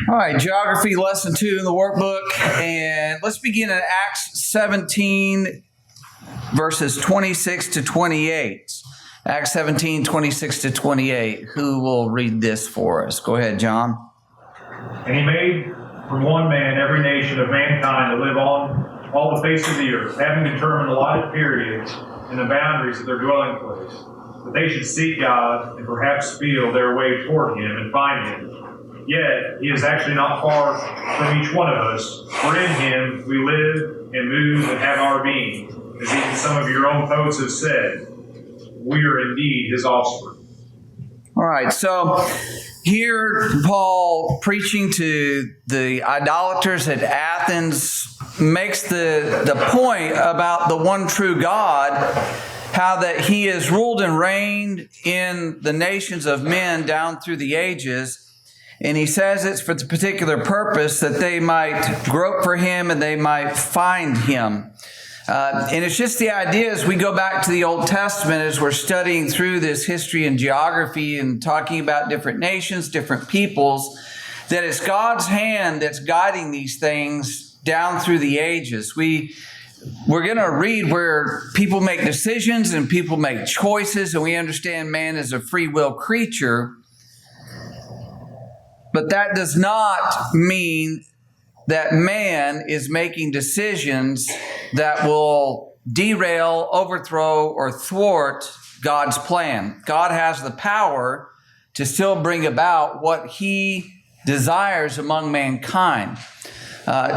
All right, Geography Lesson 2 in the workbook. And let's begin in Acts 17, verses 26 to 28. Acts 17, 26 to 28. Who will read this for us? Go ahead, John. And he made from one man every nation of mankind to live on all the face of the earth, having determined allotted periods and the boundaries of their dwelling place, that they should seek God and perhaps feel their way toward Him and find Him. Yet He is actually not far from each one of us, for in Him we live and move and have our being, as even some of your own poets have said. We are indeed His offspring. All right, so here Paul, preaching to the idolaters at Athens, makes the point about the one true God, how that He has ruled and reigned in the nations of men down through the ages. And he says it's for the particular purpose that they might grope for Him and they might find Him. And it's just the idea as we go back to the Old Testament, as we're studying through this history and geography and talking about different nations, different peoples, that it's God's hand that's guiding these things down through the ages. We're going to read where people make decisions and people make choices, and we understand man is a free will creature. But that does not mean that man is making decisions that will derail, overthrow, or thwart God's plan. God has the power to still bring about what He desires among mankind.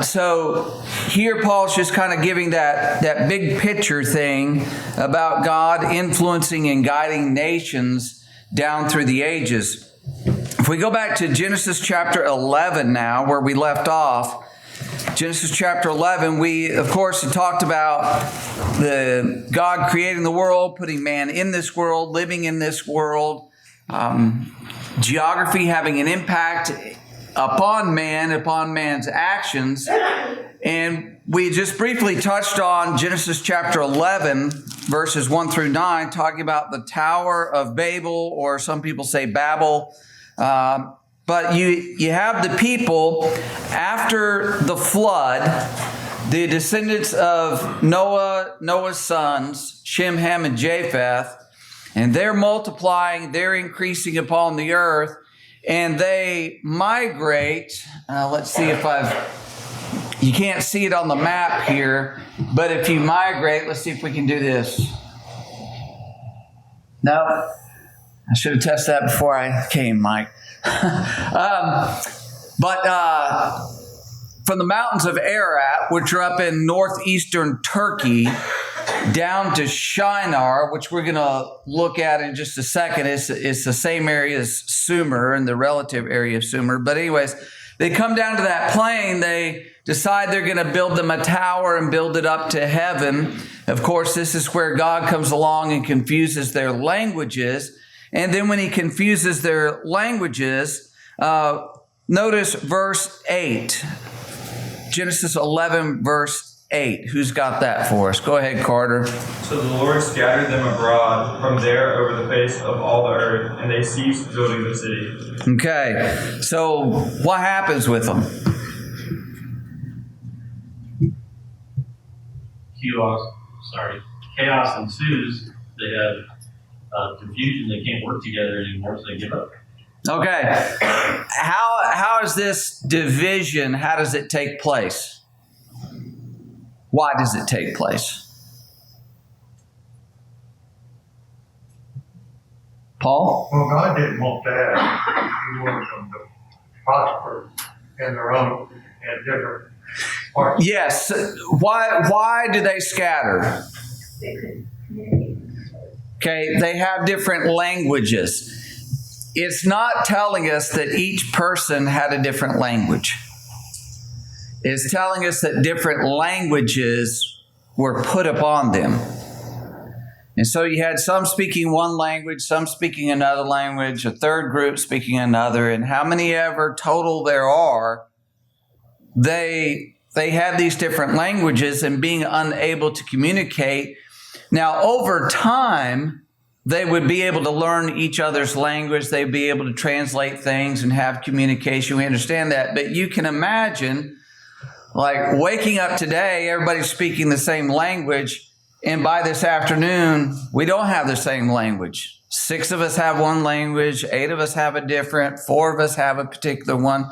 So here Paul's just kind of giving that big picture thing about God influencing and guiding nations down through the ages. If we go back to Genesis chapter 11 now, where we left off, Genesis chapter 11, we, of course, had talked about the God creating the world, putting man in this world, living in this world, geography having an impact upon man, upon man's actions. And we just briefly touched on Genesis chapter 11, verses 1 through 9, talking about the Tower of Babel, or some people say Babel. But you have the people after the flood, the descendants of Noah's sons, Shem, Ham, and Japheth, and they're multiplying, they're increasing upon the earth, and they migrate. Let's see if you can't see it on the map here, but if you migrate, let's see if we can do this. No. I should have tested that before I came, Mike. But from the mountains of Ararat, which are up in northeastern Turkey, down to Shinar, which we're going to look at in just a second. It's the same area as Sumer, and the relative area of Sumer. But anyways, they come down to that plain. They decide they're going to build them a tower and build it up to heaven. Of course, this is where God comes along and confuses their languages. And then when He confuses their languages, notice verse 8. Genesis 11, verse 8. Who's got that for us? Go ahead, Carter. So the Lord scattered them abroad from there over the face of all the earth, and they ceased building the city. Okay, so what happens with them? Chaos ensues. They have confusion. They can't work together anymore, so they give up. Okay. How is this division, how does it take place? Why does it take place? Paul? Well, God didn't want that. He wanted them to prosper in their own and different parts. Yes. Why do they scatter? Okay, they have different languages. It's not telling us that each person had a different language. It's telling us that different languages were put upon them. And so you had some speaking one language, some speaking another language, a third group speaking another, and how many ever total there are, they have these different languages and being unable to communicate. Now, over time, they would be able to learn each other's language. They'd be able to translate things and have communication. We understand that. But you can imagine, like, waking up today, everybody's speaking the same language, and by this afternoon, we don't have the same language. 6 of us have one language, 8 of us have a different, 4 of us have a particular one.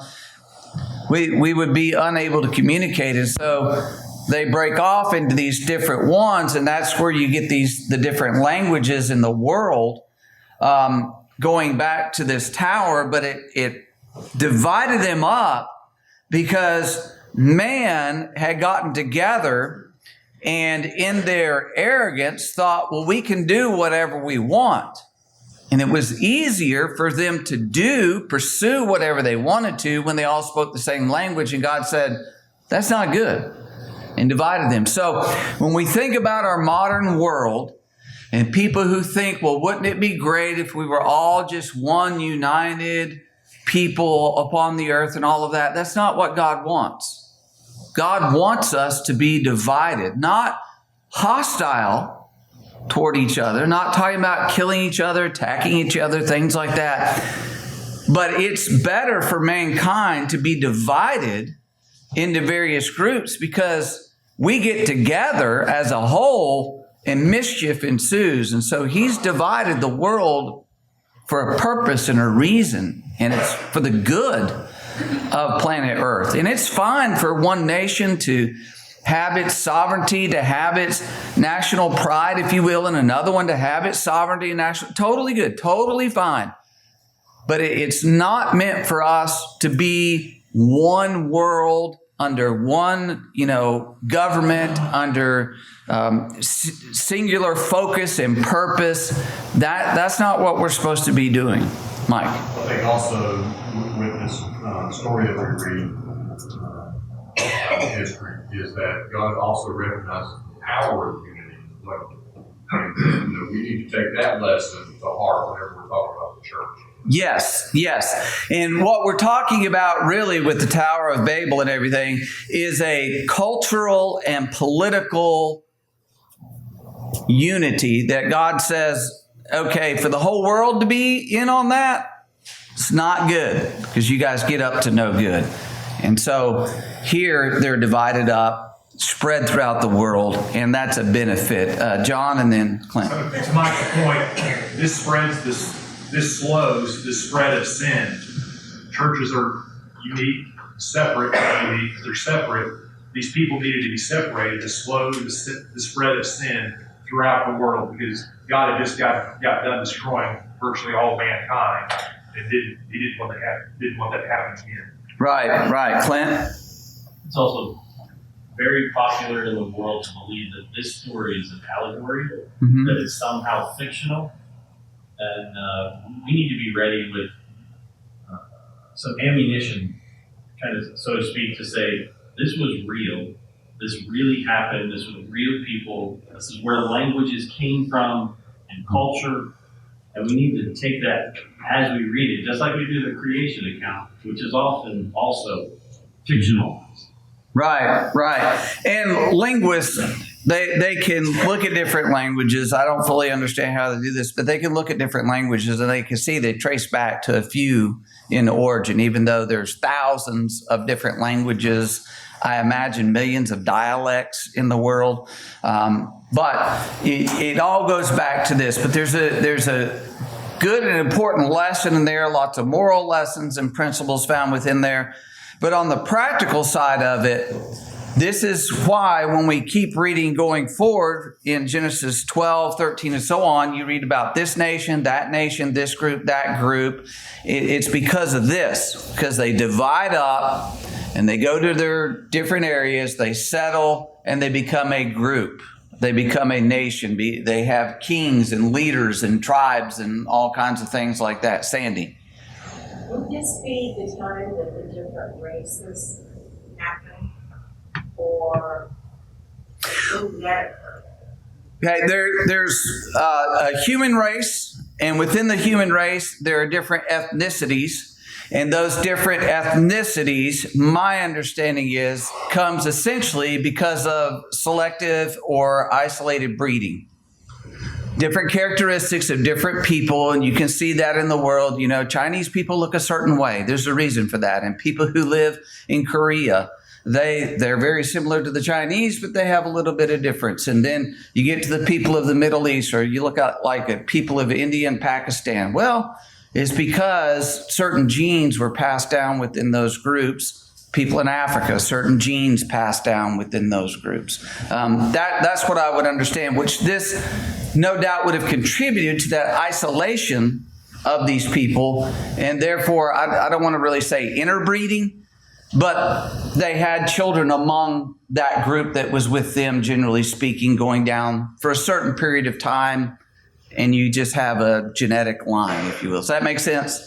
We would be unable to communicate. And so they break off into these different ones, and that's where you get the different languages in the world, going back to this tower. But it divided them up because man had gotten together and in their arrogance thought, well, we can do whatever we want. And it was easier for them to pursue whatever they wanted to when they all spoke the same language. And God said, that's not good, and divided them. So when we think about our modern world and people who think, well, wouldn't it be great if we were all just one united people upon the earth and all of that? That's not what God wants. God wants us to be divided, not hostile toward each other, not talking about killing each other, attacking each other, things like that. But it's better for mankind to be divided into various groups because we get together as a whole and mischief ensues. And so he's divided the world for a purpose and a reason, and it's for the good of planet Earth. And it's fine for one nation to have its sovereignty, to have its national pride, if you will, and another one to have its sovereignty and national. Totally good, totally fine. But it's not meant for us to be one world under one, government, under singular focus and purpose. That's not what we're supposed to be doing, Mike. I think also with this story that we read in history is that God also recognizes the power of unity as well. And we need to take that lesson to heart whenever we're talking about the church. Yes. And what we're talking about really with the Tower of Babel and everything is a cultural and political unity that God says, okay, for the whole world to be in on that, it's not good because you guys get up to no good. And so here they're divided up, spread throughout the world, and that's a benefit. John and then Clint. So to Mike's point, this slows the spread of sin. Churches are unique, separate, unique. They're separate. These people needed to be separated to slow the spread of sin throughout the world because God had just got done destroying virtually all mankind, and he didn't want that to happen again. Right. Clint? It's also very popular in the world to believe that this story is an allegory, that it's somehow fictional. And we need to be ready with some ammunition, kind of, so to speak, to say, this was real. This really happened. This was real people. This is where languages came from and culture. And we need to take that as we read it, just like we do the creation account, which is often also fictional. Right. And linguists, they can look at different languages. I don't fully understand how they do this, but they can look at different languages and they can see they trace back to a few in origin, even though there's thousands of different languages. I imagine millions of dialects in the world. But it all goes back to this. But there's a good and important lesson in there, lots of moral lessons and principles found within there. But on the practical side of it, this is why when we keep reading going forward in Genesis 12, 13, and so on, you read about this nation, this group, that group. It's because of this, because they divide up and they go to their different areas, they settle, and they become a group. They become a nation. They have kings and leaders and tribes and all kinds of things like that. Sandy. Would this be the time that the different races happen? Or would that occur? Okay, there's a human race, and within the human race, there are different ethnicities. And those different ethnicities, my understanding is, comes essentially because of selective or isolated breeding. different characteristics of different people, and you can see that in the world. Chinese people look a certain way. There's a reason for that. And people who live in Korea, they're very similar to the Chinese, but they have a little bit of difference. And then you get to the people of the Middle East, or you look at like people of India and Pakistan. Well, it's because certain genes were passed down within those groups. People in Africa, certain genes passed down within those groups. That's what I would understand, which this no doubt would have contributed to that isolation of these people. And therefore, I don't want to really say interbreeding, but they had children among that group that was with them, generally speaking, going down for a certain period of time. And you just have a genetic line, if you will. Does that make sense?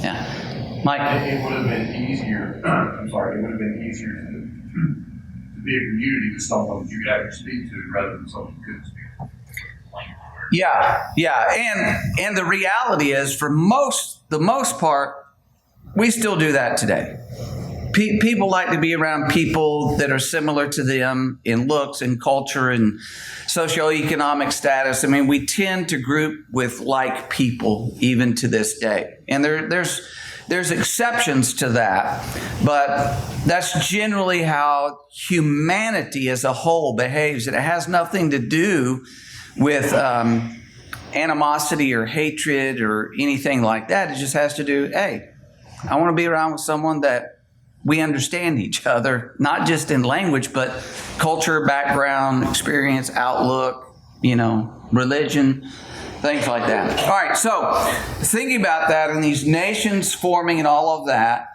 Yeah. Mike? It would have been easier, it would have been easier to be a community with someone that you could actually speak to rather than someone you couldn't speak to. Yeah. And the reality is, for the most part, we still do that today. People like to be around people that are similar to them in looks and culture and socioeconomic status. I mean, we tend to group with like people even to this day. And there's exceptions to that, but that's generally how humanity as a whole behaves. And it has nothing to do with animosity or hatred or anything like that. It just has to do, hey, I want to be around with someone that we understand each other, not just in language, but culture, background, experience, outlook, religion, things like that. All right, so thinking about that and these nations forming and all of that,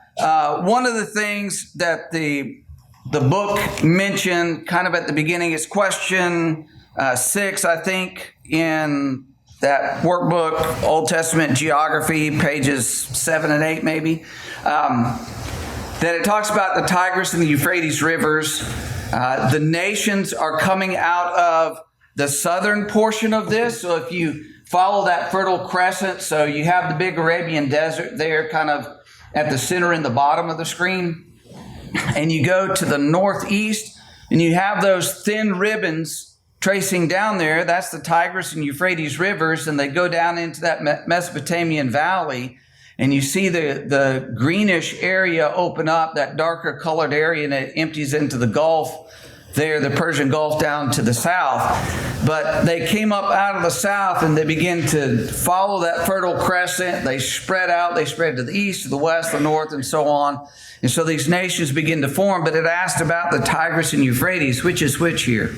one of the things that the book mentioned kind of at the beginning is question 6, I think, in that workbook, Old Testament geography, pages 7 and 8 maybe, that it talks about the Tigris and the Euphrates rivers. The nations are coming out of the southern portion of this. So if you follow that Fertile Crescent, so you have the big Arabian desert there kind of at the center in the bottom of the screen, and you go to the northeast and you have those thin ribbons tracing down there. That's the Tigris and Euphrates rivers, and they go down into that Mesopotamian valley, and you see the greenish area open up, that darker colored area, and it empties into the Gulf there, the Persian Gulf down to the south. But they came up out of the south and they began to follow that Fertile Crescent. They spread out. They spread to the east, to the west, the north, and so on. And so these nations begin to form. But it asked about the Tigris and Euphrates. Which is which here?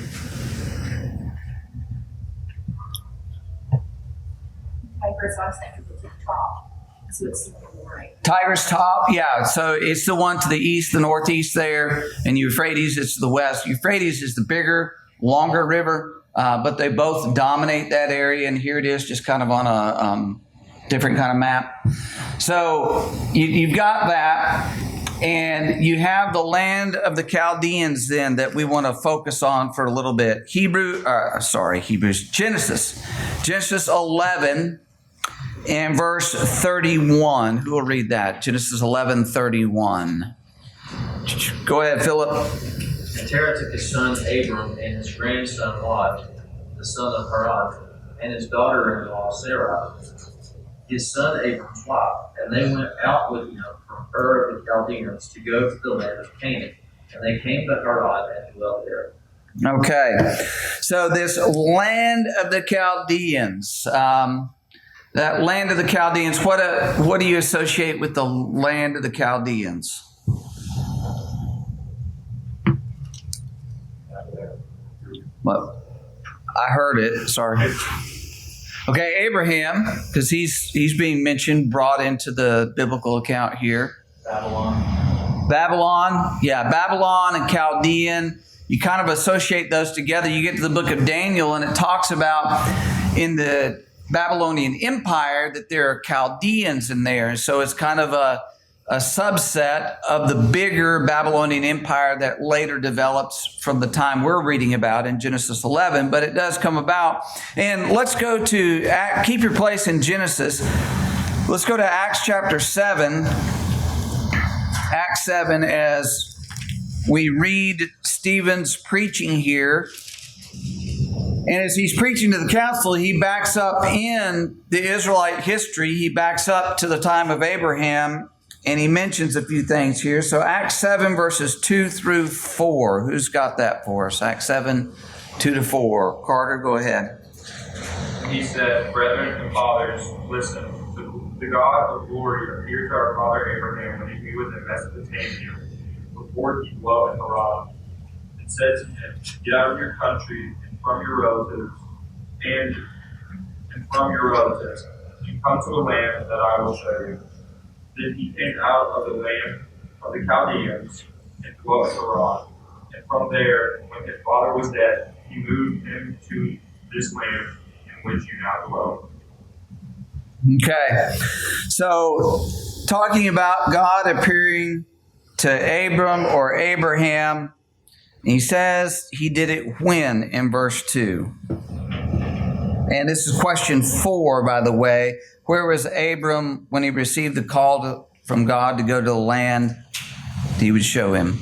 Tigris, I was thinking the top. So it's the right. Tigris top, yeah. So it's the one to the east, the northeast there. And Euphrates, it's to the west. Euphrates is the bigger, longer river, but they both dominate that area. And here it is, just kind of on a different kind of map. So you've got that. And you have the land of the Chaldeans then that we want to focus on for a little bit. Genesis 11 and verse 31. Who will read that? Genesis 11:31. Go ahead, Philip. And Terah took his son Abram and his grandson Lot, the son of Haran, and his daughter-in-law Sarah, his son Abram's wife, and they went out with him from Ur of the Chaldeans to go to the land of Canaan. And they came to Haran and dwelt there. Okay, so this land of the Chaldeans, that land of the Chaldeans, what do you associate with the land of the Chaldeans? Well, I heard it. Sorry. Okay, Abraham, because he's being mentioned, brought into the biblical account here. Babylon, yeah, Babylon and Chaldean. You kind of associate those together. You get to the book of Daniel, and it talks about in the Babylonian Empire that there are Chaldeans in there. So it's kind of a subset of the bigger Babylonian Empire that later develops from the time we're reading about in Genesis 11. But it does come about. And let's go to, keep your place in Genesis. Let's go to Acts chapter 7. Acts 7, as we read Stephen's preaching here. And as he's preaching to the council, he backs up in the Israelite history. He backs up to the time of Abraham, and he mentions a few things here. So Acts 7, verses 2 through 4. Who's got that for us? Acts 7, 2 to 4. Carter, go ahead. And he said, Brethren and fathers, listen. The God of glory appeared to our father Abraham when he was in Mesopotamia, before he dwelt in Haran, and said to him, Get out of your country and from your relatives, and come to a land that I will show you. Then he came out of the land of the Chaldeas and dwelt in Haran. And from there, when his father was dead, he moved him to this land in which you now dwell. Okay, so talking about God appearing to Abram or Abraham, he says he did it when in verse 2. And this is question 4, by the way. Where was Abram when he received the call from God to go to the land that he would show him?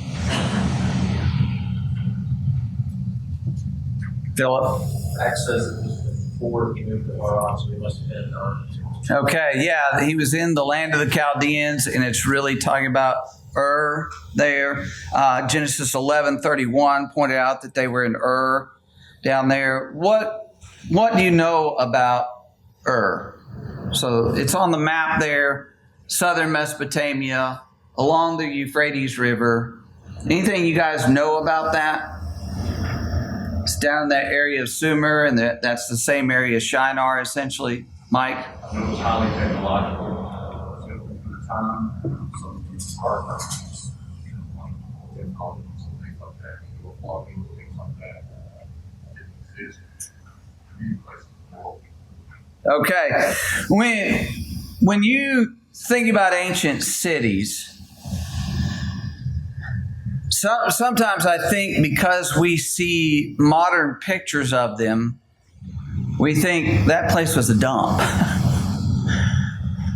Philip? Acts says it was before he moved to Haran, so he must have been in Haran. Okay, yeah, he was in the land of the Chaldeans, and it's really talking about there. Genesis 11:31 pointed out that they were in down there. What do you know about So it's on the map there, southern Mesopotamia, along the Euphrates River. Anything you guys know about that? It's down in that area of Sumer, and that's the same area as Shinar, essentially. Mike? It was highly technological, simply for the time, some hard times, difficulties and things like that, flogging, things like that, didn't exist in many places in the world. Okay. When you think about ancient cities, sometimes I think because we see modern pictures of them, we think that place was a dump.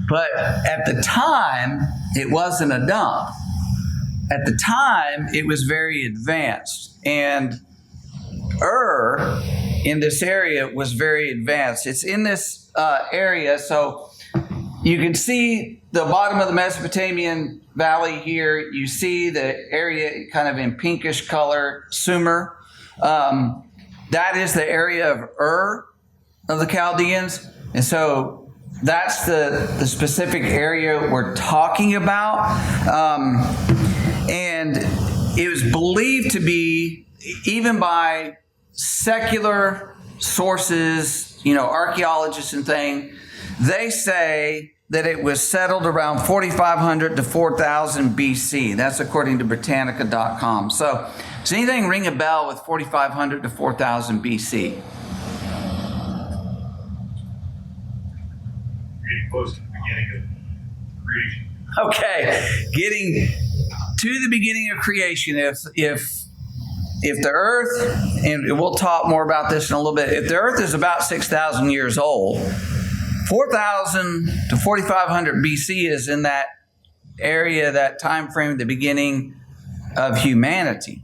But at the time, it wasn't a dump. At the time, it was very advanced. And in this area was very advanced. It's in this area, so you can see the bottom of the Mesopotamian valley here. You see the area kind of in pinkish color, Sumer. That is the area of of the Chaldeans. And so that's the specific area we're talking about. And it was believed to be, even by secular sources, archaeologists and things, they say that it was settled around 4,500 to 4,000 BC. That's according to Britannica.com. So does anything ring a bell with 4,500 to 4,000 BC? Getting close to the beginning of creation. Okay, getting to the beginning of creation. If the earth, and we'll talk more about this in a little bit, if the earth is about 6,000 years old, 4,000 to 4,500 BC is in that area, that time frame, the beginning of humanity.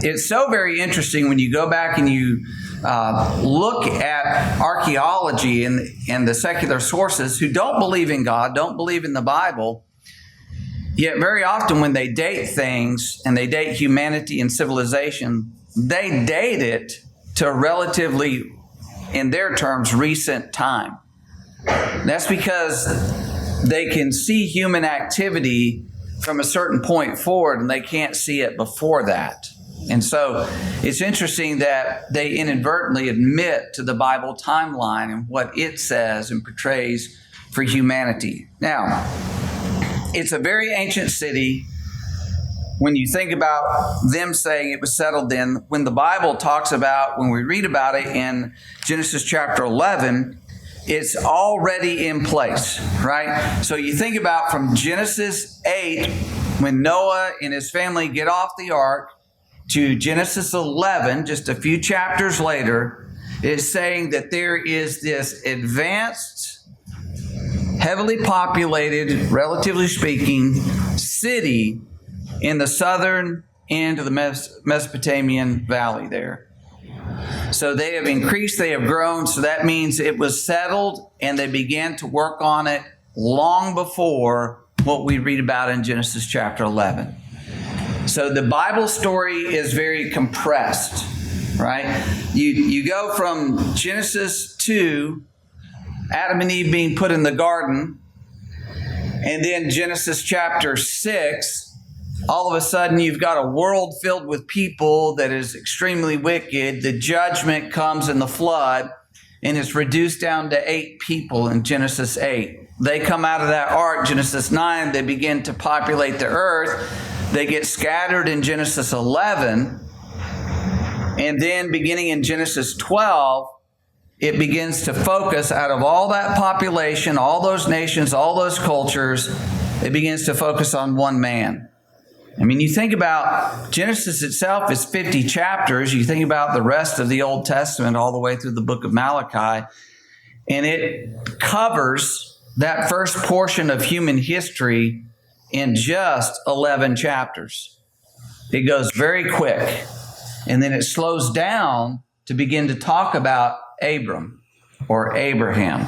It's so very interesting when you go back and you look at archaeology and the secular sources who don't believe in God, don't believe in the Bible, yet very often when they date things and they date humanity and civilization, they date it to relatively, in their terms, recent time. That's because they can see human activity from a certain point forward and they can't see it before that. And so it's interesting that they inadvertently admit to the Bible timeline and what it says and portrays for humanity. Now, it's a very ancient city. When you think about them saying it was settled then, when the Bible talks about, when we read about it in Genesis chapter 11, it's already in place, right? So you think about from Genesis 8, when Noah and his family get off the ark, to Genesis 11, just a few chapters later, is saying that there is this advanced, heavily populated, relatively speaking, city in the southern end of the Mesopotamian valley there. So they have increased, they have grown. So that means it was settled and they began to work on it long before what we read about in Genesis chapter 11. So the Bible story is very compressed, right? You go from Genesis 2, Adam and Eve being put in the garden, and then Genesis chapter 6, all of a sudden you've got a world filled with people that is extremely wicked. The judgment comes in the flood, and it's reduced down to 8 people in Genesis 8. They come out of that ark, Genesis 9, they begin to populate the earth. They get scattered in Genesis 11. And then beginning in Genesis 12, it begins to focus out of all that population, all those nations, all those cultures, it begins to focus on one man. I mean, you think about Genesis itself is 50 chapters. You think about the rest of the Old Testament all the way through the book of Malachi, and it covers that first portion of human history in just 11 chapters. It goes very quick, and then it slows down to begin to talk about Abram or Abraham.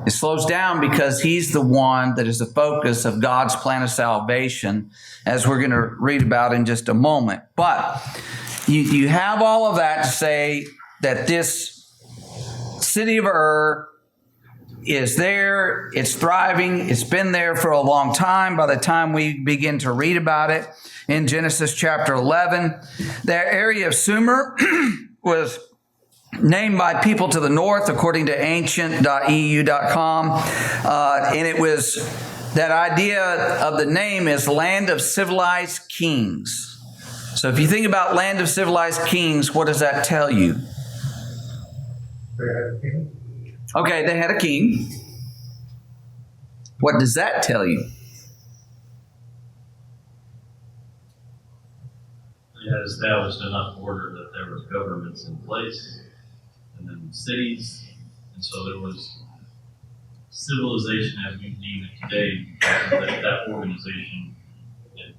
It slows down because he's the one that is the focus of God's plan of salvation, as we're going to read about in just a moment. But you have all of that to say that this city of Ur is there, it's thriving, it's been there for a long time. By the time we begin to read about it in Genesis chapter 11, that area of Sumer was named by people to the north, according to ancient.eu.com. And it was, that idea of the name is land of civilized kings. So if you think about land of civilized kings, what does that tell you? They had a king. Okay, they had a king. What does that tell you? They had established enough order that there was governments in place, and then cities, and so there was civilization as we deem it today. That organization and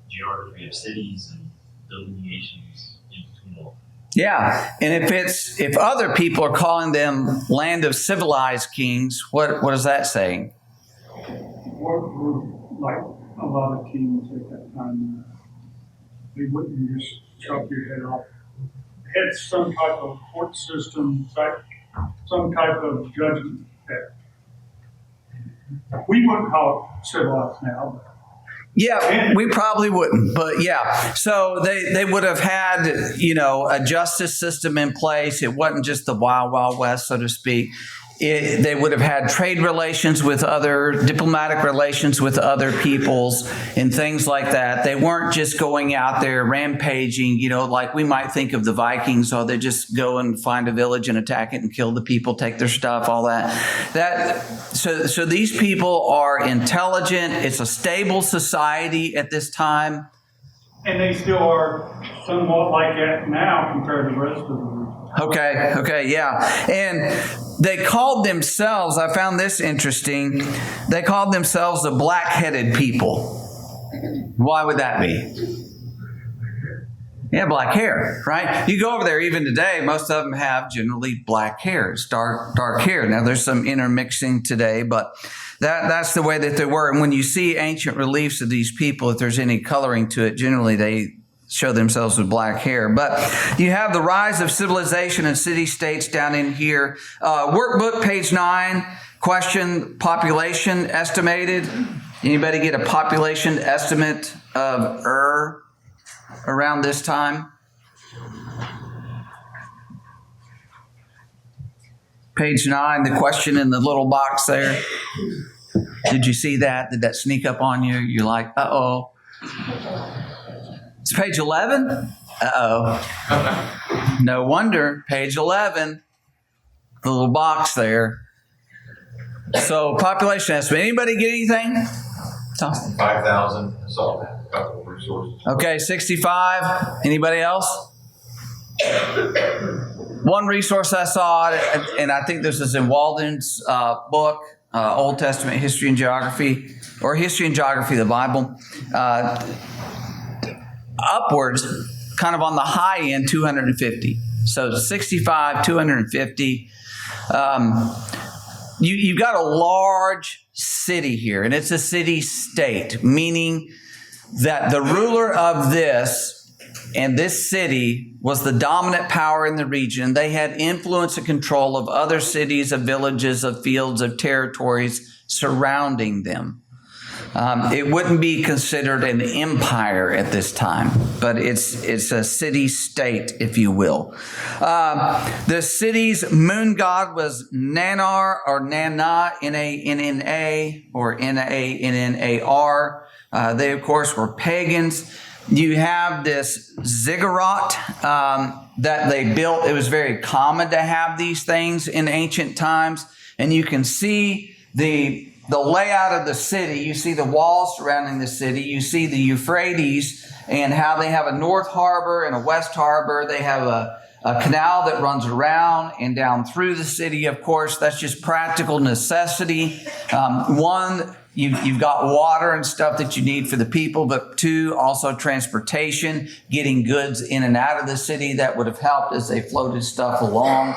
geography of cities and delineations in between all. Yeah, and if other people are calling them land of civilized kings, what is that saying? Were like a lot of kings at that time. They wouldn't just chop your head off. Had some type of court system, some type of judgment that we wouldn't call it civilized now. Yeah, we probably wouldn't, but yeah. So they would have had, a justice system in place. It wasn't just the wild, wild west, so to speak. They would have had trade relations with diplomatic relations with other peoples and things like that. They weren't just going out there rampaging, like we might think of the Vikings. They just go and find a village and attack it and kill the people, take their stuff, all that. So these people are intelligent. It's a stable society at this time. And they still are somewhat like that now compared to the rest of the world. Okay, yeah. And they called themselves, I found this interesting, they called themselves the black-headed people. Why would that be? Yeah, black hair, right? You go over there even today, most of them have generally black hair. It's dark hair. Now, there's some intermixing today, but that's the way that they were. And when you see ancient reliefs of these people, if there's any coloring to it, generally they show themselves with black hair. But you have the rise of civilization and city-states down in here. Workbook, page 9, question, population estimated. Anybody get a population estimate of Ur around this time? Page 9, the question in the little box there. Did you see that? Did that sneak up on you? You're like, uh-oh. It's page 11? Uh-oh. No wonder. Page 11. The little box there. So, population estimate. Anybody get anything? 5,000. I saw that. A couple of resources. Okay, 65. Anybody else? One resource I saw, and I think this is in Walden's book, Old Testament History and Geography, or History and Geography of the Bible. Upwards, kind of on the high end, 250. So 65, 250. You've got a large city here, and it's a city-state, meaning that the ruler of this and this city was the dominant power in the region. They had influence and control of other cities, of villages, of fields, of territories surrounding them. It wouldn't be considered an empire at this time, but it's a city-state, if you will. The city's moon god was Nanar or Nana, N-A-N-N-A or N-A-N-N-A-R. They, of course, were pagans. You have this ziggurat that they built. It was very common to have these things in ancient times. And you can see the layout of the city. You see the walls surrounding the city. You see the Euphrates and how they have a north harbor and a west harbor. They have a canal that runs around and down through the city. Of course, that's just practical necessity. One, you've got water and stuff that you need for the people, but two, also transportation, getting goods in and out of the city. That would have helped as they floated stuff along.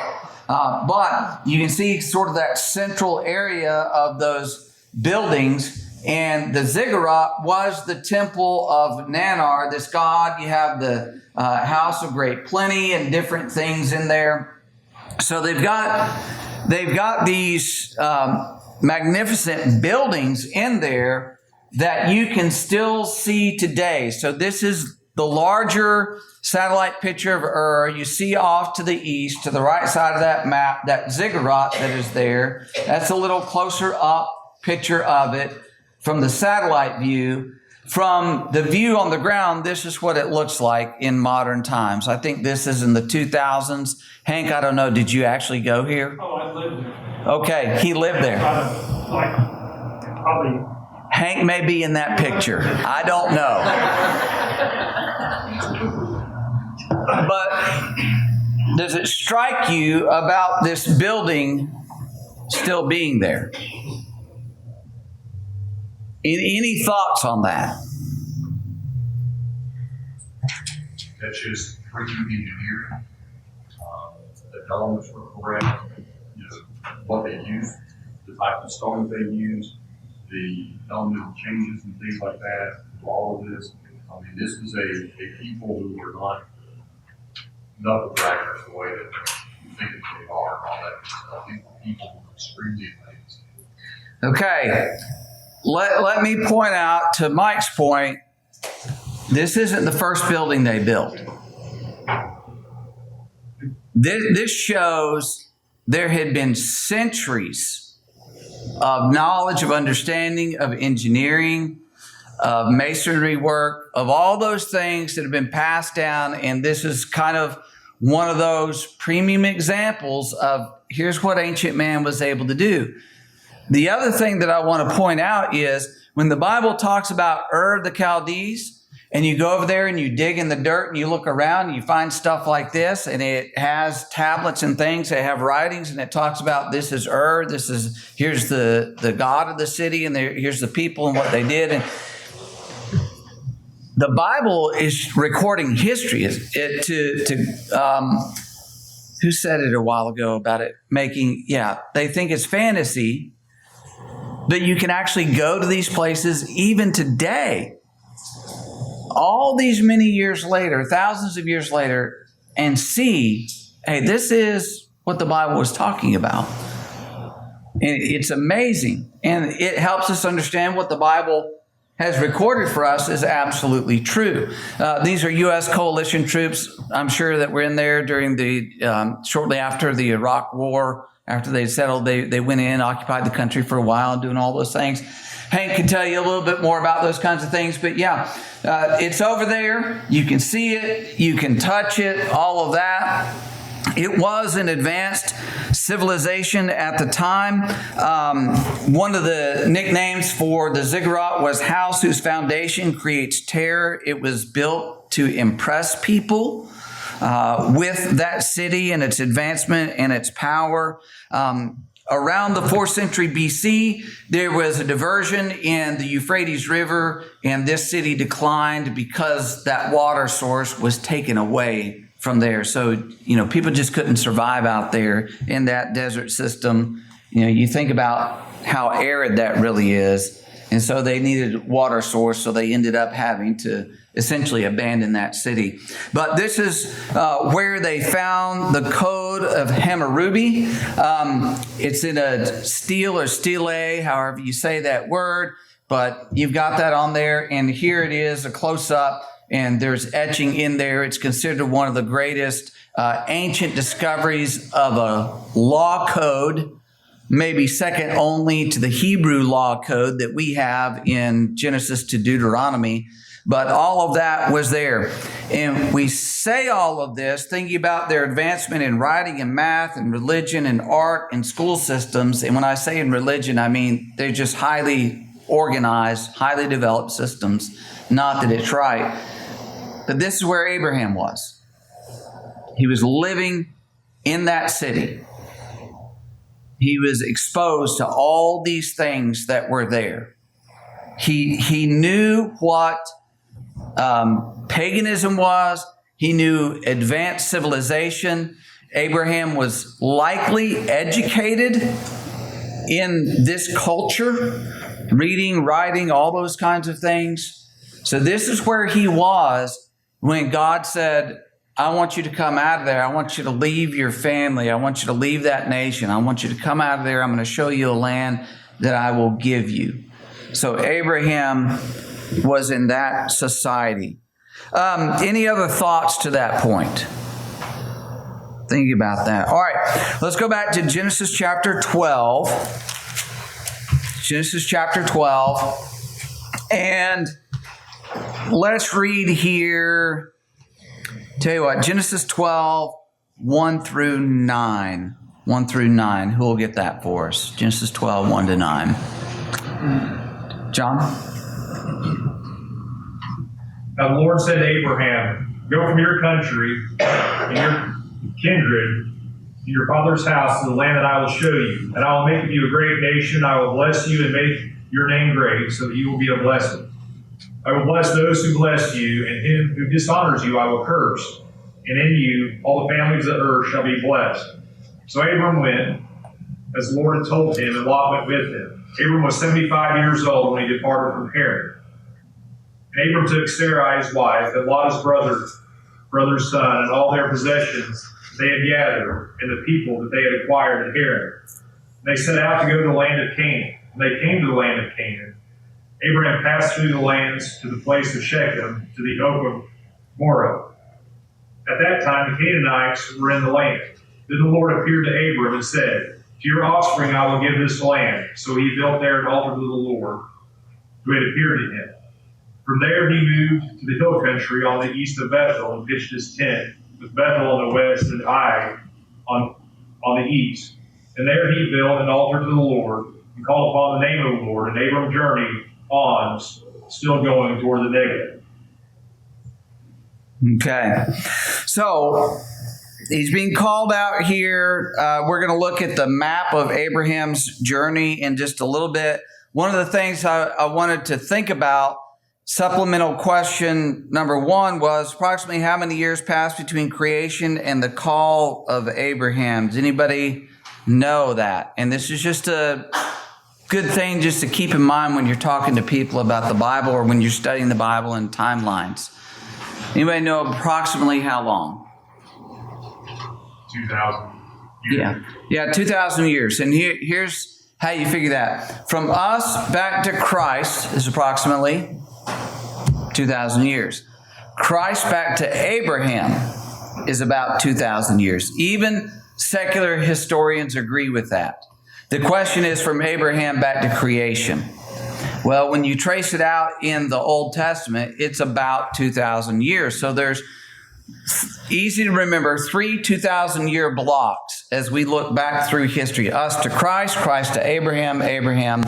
But you can see sort of that central area of those buildings, and the ziggurat was the temple of Nanar, this god. You have the house of great plenty and different things in there. So they've got these magnificent buildings in there that you can still see today. So this is the larger satellite picture of Ur. You see off to the east, to the right side of that map, that ziggurat that is there. That's a little closer up picture of it from the satellite view. From the view on the ground, this is what it looks like in modern times. I think this is in the 2000s. Hank, I don't know, did you actually go here? Oh, I lived there. Okay, he lived there. Probably. Hank may be in that picture. I don't know. But does it strike you about this building still being there? Any thoughts on that? That's just freaking engineering. The elements were correct. What they used, the type of stones they used, the elemental changes and things like that, all of this. I mean, this is a people who were not knuckle-draggers the way that you think that they are and all that stuff. These people were extremely amazing. Okay. Let me point out, to Mike's point, this isn't the first building they built. This shows there had been centuries of knowledge, of understanding, of engineering, of masonry work, of all those things that have been passed down. And this is kind of one of those premium examples of here's what ancient man was able to do. The other thing that I want to point out is when the Bible talks about Ur the Chaldees, and you go over there and you dig in the dirt and you look around and you find stuff like this, and it has tablets and things that have writings, and it talks about this is Ur, here's the god of the city, and here's the people and what they did. And the Bible is recording history. Who said it a while ago about it they think it's fantasy, but you can actually go to these places even today, all these many years later, thousands of years later, and see, hey, this is what the Bible was talking about. And it's amazing. And it helps us understand what the Bible has recorded for us is absolutely true. These are U.S. coalition troops. I'm sure that were in there during shortly after the Iraq War. After they settled, they went in, occupied the country for a while, doing all those things. Hank can tell you a little bit more about those kinds of things, but it's over there. You can see it, you can touch it, all of that. It was an advanced civilization at the time. One of the nicknames for the ziggurat was house whose foundation creates terror. It was built to impress people with that city and its advancement and its power. Around the 4th century BC, there was a diversion in the Euphrates River, and this city declined because that water source was taken away from there. So, people just couldn't survive out there in that desert system. You think about how arid that really is. And so they needed a water source, so they ended up having to essentially abandon that city. But this is where they found the Code of Hammurabi. It's in a stele or stele, however you say that word, but you've got that on there. And here it is, a close-up, and there's etching in there. It's considered one of the greatest ancient discoveries of a law code, maybe second only to the Hebrew law code that we have in Genesis to Deuteronomy. But all of that was there. And we say all of this thinking about their advancement in writing and math and religion and art and school systems. And when I say in religion, I mean they're just highly organized, highly developed systems. Not that it's right. But this is where Abraham was. He was living in that city. He was exposed to all these things that were there. He knew what paganism was. He knew advanced civilization. Abraham was likely educated in this culture, reading, writing, all those kinds of things. So this is where he was when God said, I want you to come out of there. I want you to leave your family. I want you to leave that nation. I want you to come out of there. I'm going to show you a land that I will give you. So Abraham was in that society. Any other thoughts to that point? Think about that. All right, let's go back to Genesis chapter 12. Genesis chapter 12. And let's read here. Tell you what, Genesis 12, 1 through 9. 1 through 9. Who will get that for us? Genesis 12, 1 to 9. John? Now the Lord said to Abraham, go from your country and your kindred to your father's house to the land that I will show you. And I will make of you a great nation. I will bless you and make your name great, so that you will be a blessing. I will bless those who bless you, and him who dishonors you I will curse. And in you all the families of the earth shall be blessed. So Abram went, as the Lord had told him, and Lot went with him. Abram was 75 years old when he departed from Haran. And Abram took Sarai his wife, and Lot his brother's son, and all their possessions they had gathered, and the people that they had acquired at Haran. And they set out to go to the land of Canaan. And they came to the land of Canaan. Abraham passed through the lands to the place of Shechem, to the oak of Moreh. At that time, the Canaanites were in the land. Then the Lord appeared to Abram and said, to your offspring I will give this land. So he built there an altar to the Lord, who had appeared to him. From there he moved to the hill country on the east of Bethel and pitched his tent, with Bethel on the west and Ai on the east. And there he built an altar to the Lord and called upon the name of the Lord. And Abram journeyed on, still going toward the Negev. Okay. So he's being called out here. We're going to look at the map of Abraham's journey in just a little bit. One of the things I wanted to think about, supplemental question number 1 was approximately how many years passed between creation and the call of Abraham? Does anybody know that? And this is just a good thing just to keep in mind when you're talking to people about the Bible or when you're studying the Bible and timelines. Anybody know approximately how long? 2,000 years. Yeah, 2,000 years. And here's how you figure that. From us back to Christ is approximately 2,000 years. Christ back to Abraham is about 2,000 years. Even secular historians agree with that. The question is from Abraham back to creation. Well, when you trace it out in the Old Testament, it's about 2,000 years. So there's easy to remember 3 2,000-year blocks as we look back through history. Us to Christ, Christ to Abraham, Abraham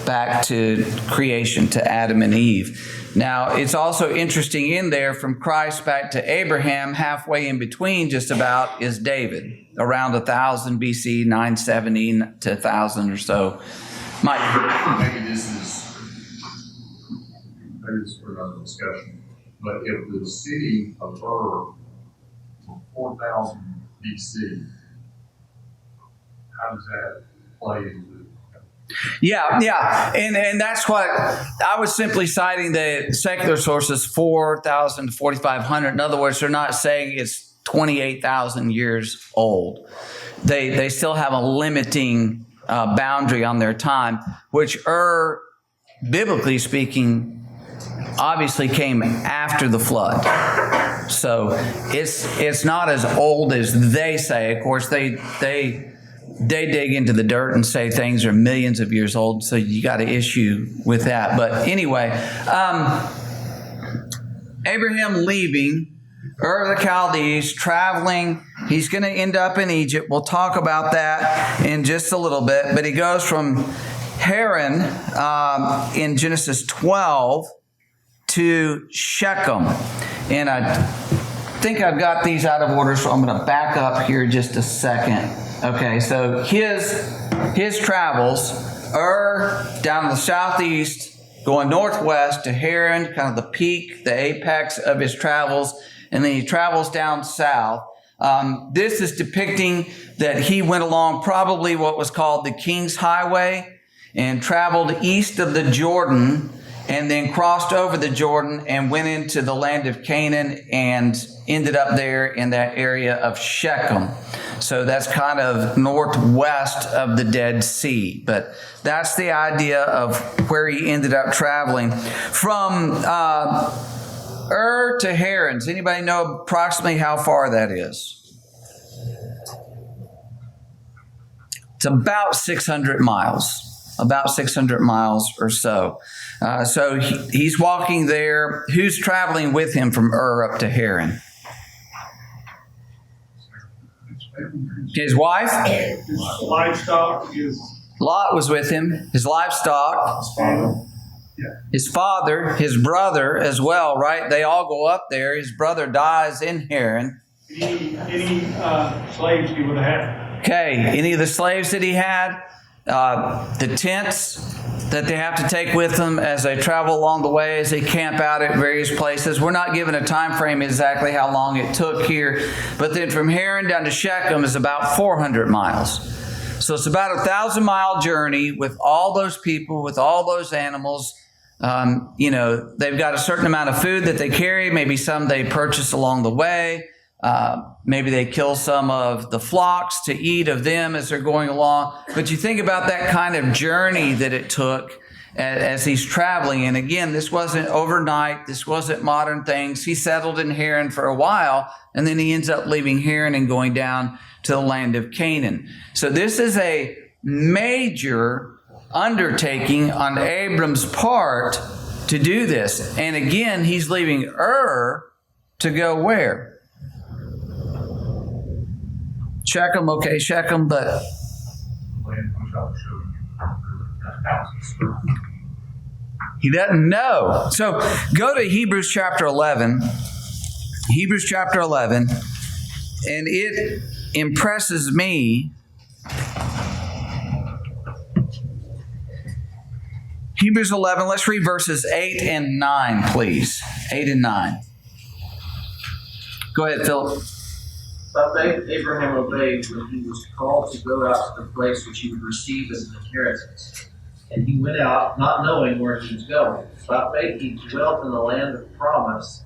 back to creation, to Adam and Eve. Now, it's also interesting in there from Christ back to Abraham, halfway in between just about is David, around 1000 BC, 970 to 1000 or so. Mike? Maybe this is for another discussion, but if the city of Ur 4,000 BC, how does that play into? Yeah. And that's what I was simply citing the secular sources, 4,000 to 4,500. In other words, they're not saying it's 28,000 years old. They still have a limiting boundary on their time, which biblically speaking, obviously came after the flood. So it's not as old as they say. Of course, they dig into the dirt and say things are millions of years old, so you got an issue with that. But anyway, Abraham leaving Ur of the Chaldees, traveling. He's going to end up in Egypt. We'll talk about that in just a little bit. But he goes from Haran in Genesis 12 to Shechem. And I think I've got these out of order, so I'm going to back up here just a second. Okay, so his travels, down in the southeast, going northwest to Haran, kind of the peak, the apex of his travels, and then he travels down south. This is depicting that he went along probably what was called the King's Highway and traveled east of the Jordan and then crossed over the Jordan and went into the land of Canaan and ended up there in that area of Shechem. So that's kind of northwest of the Dead Sea. But that's the idea of where he ended up traveling. From Ur to Haran, does anybody know approximately how far that is? It's about 600 miles. About 600 miles or so. So he's walking there. Who's traveling with him from Ur up to Haran? His wife? His livestock is. Lot was with him. His livestock. His father, his brother as well, right? They all go up there. His brother dies in Haran. Any slaves he would have had. Okay. Any of the slaves that he had? The tents that they have to take with them as they travel along the way, as they camp out at various places. We're not given a time frame exactly how long it took here, but then from Haran down to Shechem is about 400 miles. So it's about 1,000-mile journey with all those people, with all those animals. They've got a certain amount of food that they carry, maybe some they purchase along the way. Maybe they kill some of the flocks to eat of them as they're going along. But you think about that kind of journey that it took as he's traveling. And again, this wasn't overnight. This wasn't modern things. He settled in Haran for a while, and then he ends up leaving Haran and going down to the land of Canaan. So this is a major undertaking on Abram's part to do this. And again, he's leaving Ur to go where? Shechem, okay, Shechem, but he doesn't know. So go to Hebrews chapter 11. Hebrews chapter 11, and it impresses me. Hebrews 11, let's read verses 8 and 9, please. 8 and 9. Go ahead, Philip. By faith, Abraham obeyed when he was called to go out to the place which he would receive as an inheritance. And he went out, not knowing where he was going. By faith, he dwelt in the land of promise,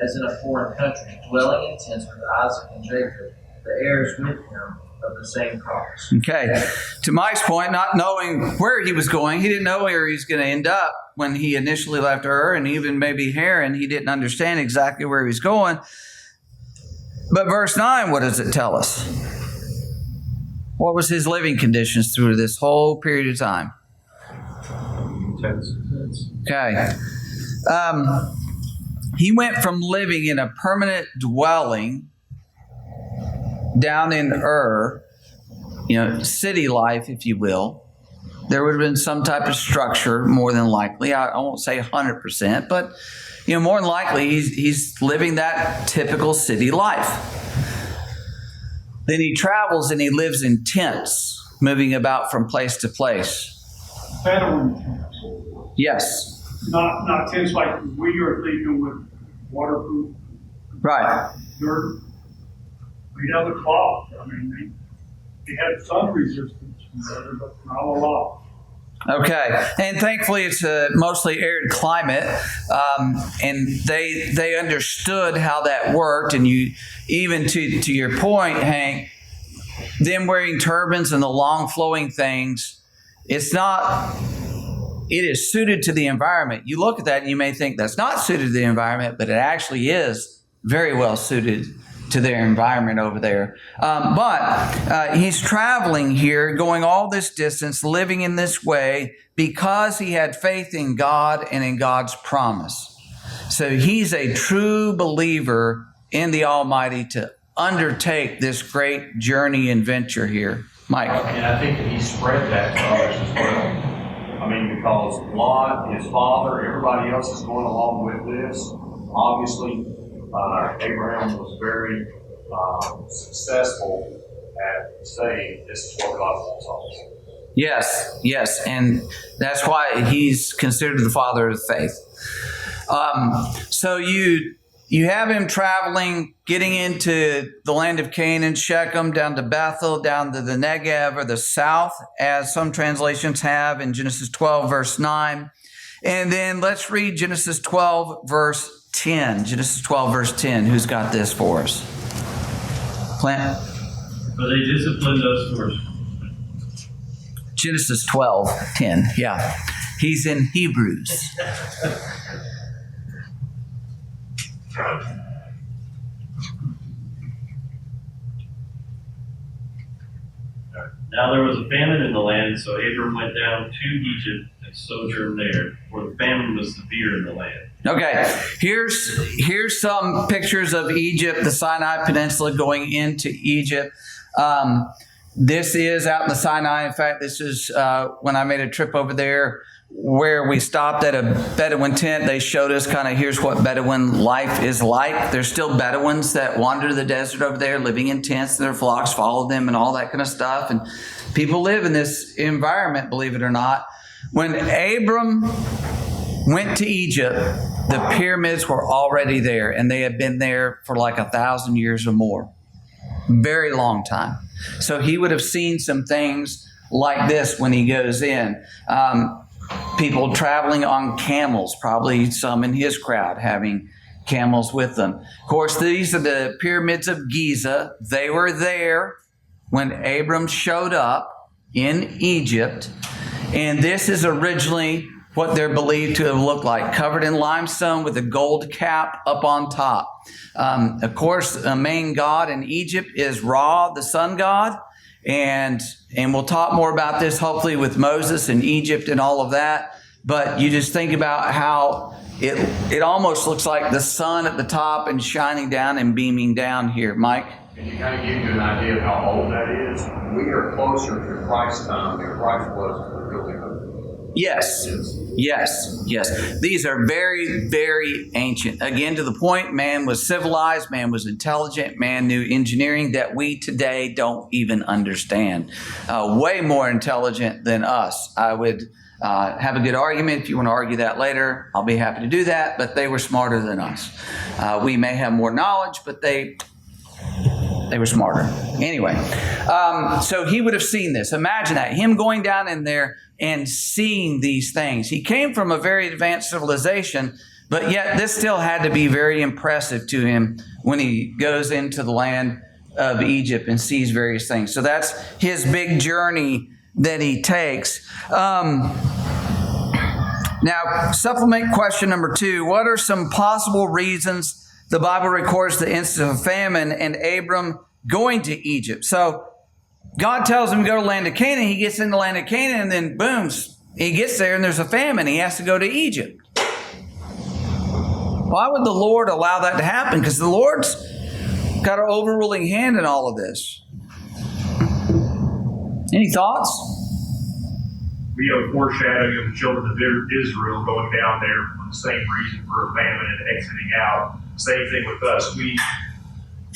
as in a foreign country, dwelling in tents with Isaac and Jacob, the heirs with him of the same promise. Okay. To Mike's point, not knowing where he was going, he didn't know where he was going to end up when he initially left Ur, and even maybe Haran, he didn't understand exactly where he was going. But verse 9, what does it tell us? What was his living conditions through this whole period of time? Okay. He went from living in a permanent dwelling down in Ur, city life, if you will. There would have been some type of structure, more than likely. I won't say 100%, but more than likely, he's living that typical city life. Then he travels and he lives in tents, moving about from place to place. Veteran tents. Yes. Not tents like we are thinking with waterproof. Right. Dirt. We have a clock. I mean, they had some resistance from weather, but not a lot. Okay, and thankfully it's a mostly arid climate, and they understood how that worked. And you, even to your point, Hank, them wearing turbans and the long flowing things, it is suited to the environment. You look at that and you may think that's not suited to the environment, but it actually is very well suited to their environment over there. But he's traveling here, going all this distance, living in this way because he had faith in God and in God's promise. So he's a true believer in the Almighty to undertake this great journey and venture here. Mike. And I think that he spread that to others as well. I mean, because Lot, his father, everybody else is going along with this. Obviously, Abraham was very successful at saying, this is what God wants us. Yes, and that's why he's considered the father of faith. So you have him traveling, getting into the land of Canaan, Shechem, down to Bethel, down to the Negev or the south, as some translations have in Genesis 12, verse 9. And then let's read Genesis 12, verse 10. Genesis 12, verse 10. Who's got this for us? Clint? But they disciplined us first. Genesis 12, 10. Yeah. He's in Hebrews. Now there was a famine in the land, so Abram went down to Egypt and sojourned there, for the famine was severe in the land. Okay, here's some pictures of Egypt, the Sinai Peninsula going into Egypt. This is out in the Sinai. In fact, this is when I made a trip over there where we stopped at a Bedouin tent. They showed us kind of here's what Bedouin life is like. There's still Bedouins that wander the desert over there, living in tents, and their flocks follow them and all that kind of stuff. And people live in this environment, believe it or not. When Abram went to Egypt, the pyramids were already there, and they had been there for like 1,000 years or more. Very long time. So he would have seen some things like this when he goes in. People traveling on camels, probably some in his crowd having camels with them. Of course, these are the pyramids of Giza. They were there when Abram showed up in Egypt. And this is originally what they're believed to have looked like, covered in limestone with a gold cap up on top. Of course, the main god in Egypt is Ra, the sun god. And we'll talk more about this hopefully with Moses and Egypt and all of that. But you just think about how it almost looks like the sun at the top and shining down and beaming down here. Mike? And to kind of give you an idea of how old that is, we are closer to Christ's time than Christ was to the building of it. Yes. These are very, very ancient. Again, to the point, man was civilized, man was intelligent, man knew engineering that we today don't even understand. Way more intelligent than us. I would have a good argument. If you want to argue that later, I'll be happy to do that, but they were smarter than us. We may have more knowledge, but they were smarter. Anyway, so he would have seen this. Imagine that, him going down in there and seeing these things. He came from a very advanced civilization, but yet this still had to be very impressive to him when he goes into the land of Egypt and sees various things. So that's his big journey that he takes. Now, supplement question number 2. What are some possible reasons the Bible records the instance of famine and Abram going to Egypt? So God tells him to go to the land of Canaan. He gets in the land of Canaan, and then boom, he gets there and there's a famine. He has to go to Egypt. Why would the Lord allow that to happen? Because the Lord's got an overruling hand in all of this. Any thoughts? We have a foreshadowing of the children of Israel going down there for the same reason, for a famine and exiting out. Same thing with us. We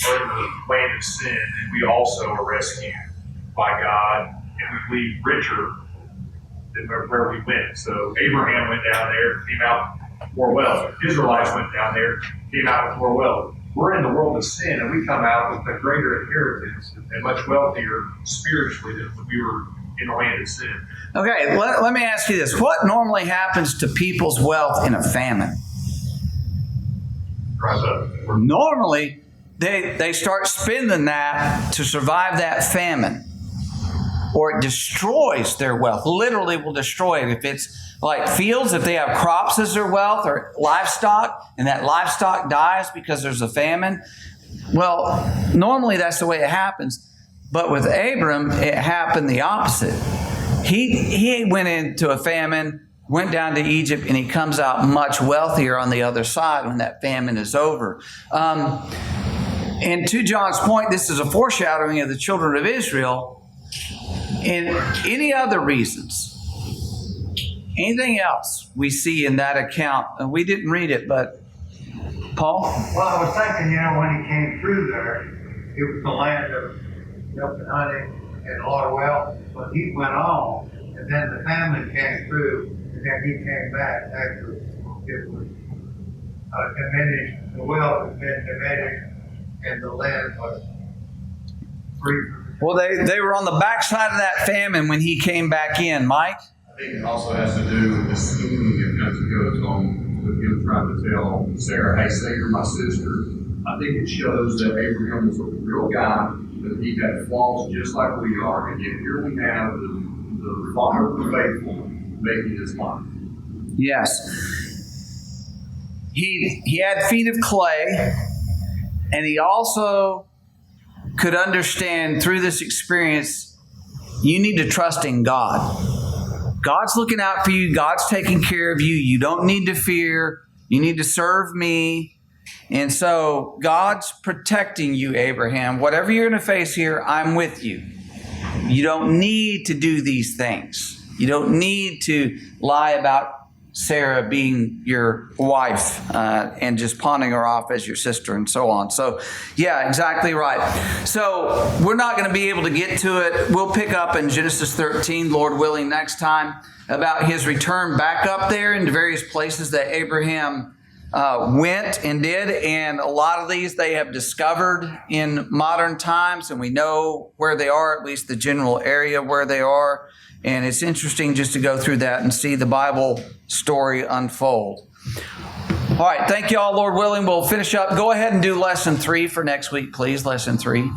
are in the land of sin, and we also are rescued by God, and we leave richer than where we went. So Abraham went down there, came out more wealth. Israelites went down there, came out with more wealth. we're in the world of sin, and we come out with a greater inheritance and much wealthier spiritually than when we were in the land of sin. Okay, let me ask you this. What normally happens to people's wealth in a famine? Dries up. Normally, they start spending that to survive that famine. Or it destroys their wealth. Literally will destroy it. If it's like fields, if they have crops as their wealth, or livestock, and that livestock dies because there's a famine, well, normally that's the way it happens. But with Abram, it happened the opposite. He went into a famine, went down to Egypt, and he comes out much wealthier on the other side when that famine is over. And to John's point, this is a foreshadowing of the children of Israel. And any other reasons, anything else we see in that account, and we didn't read it, but Paul? Well, I was thinking, when he came through there, it was the land of milk and honey and a lot of wealth, but he went on, and then the famine came through, and then he came back after it was diminished, the wealth had been diminished, and the land was free. Well, they were on the backside of that famine when he came back in. Mike? I think it also has to do with the scheming that goes on with him trying to tell Sarah, hey, say you're my sister. I think it shows that Abraham was a real guy, that he had flaws just like we are, and yet here we have the father of the faithful making his life. Yes. He had feet of clay, and he also could understand through this experience, you need to trust in God. God's looking out for you. God's taking care of you. You don't need to fear. You need to serve me. And so God's protecting you, Abraham. Whatever you're going to face here, I'm with you. You don't need to do these things. You don't need to lie about Sarah being your wife and just pawning her off as your sister and so on. So, yeah, exactly right. So we're not going to be able to get to it. We'll pick up in Genesis 13, Lord willing, next time about his return back up there into various places that Abraham went and did. And a lot of these they have discovered in modern times, and we know where they are, at least the general area where they are. And it's interesting just to go through that and see the Bible story unfold. All right. Thank you all, Lord willing. We'll finish up. Go ahead and do lesson 3 for next week, please. Lesson 3.